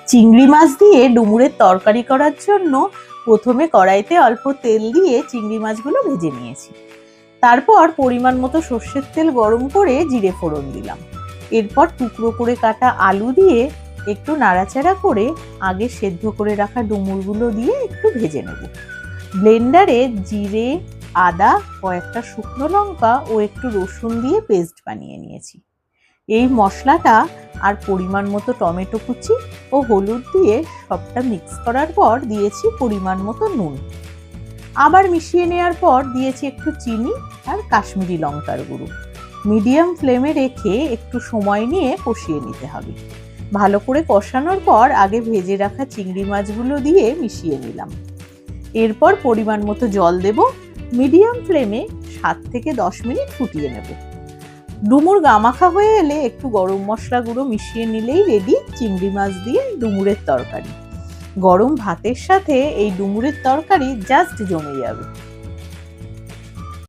চিংড়ি মাছ দিয়ে ডুমুরের তরকারি করার জন্য প্রথমে কড়াইতে অল্প তেল দিয়ে চিংড়ি মাছগুলো ভেজে নিয়েছি। তারপর পরিমাণ মতো সর্ষের তেল গরম করে জিরে ফোড়ন দিলাম। এরপর টুকরো করে কাটা আলু দিয়ে একটু নাড়াচাড়া করে আগে সেদ্ধ করে রাখা ডুমুরগুলো দিয়ে একটু ভেজে নেব। ব্লেন্ডারে জিরে, আদা, কয়েকটা শুকনো লঙ্কা ও একটু রসুন দিয়ে পেস্ট বানিয়ে নিয়েছি। এই মশলাটা আর পরিমাণ মতো টমেটো কুচি ও হলুদ দিয়ে সবটা মিক্স করার পর দিয়েছি পরিমাণ মতো নুন। আবার মিশিয়ে নেওয়ার পর দিয়েছি একটু চিনি আর কাশ্মীরি লঙ্কার গুঁড়ো। মিডিয়াম ফ্লেমে রেখে একটু সময় নিয়ে কষিয়ে নিতে হবে। ভালো করে কষানোর পর আগে ভেজে রাখা চিংড়ি মাছগুলো দিয়ে মিশিয়ে নিলাম। এরপর পরিমাণ মতো জল দেব। মিডিয়াম ফ্লেমে 7 থেকে 10 মিনিট ফুটিয়ে নেব। ডুমুর গামাখা হয়ে এলে একটু গরম মশলা গুঁড়ো মিশিয়ে নিলেই রেডি চিংড়ি মাছ দিয়ে ডুমুরের তরকারি। গরম ভাতের সাথে এই ডুমুরের তরকারি জাস্ট জমে যাবে।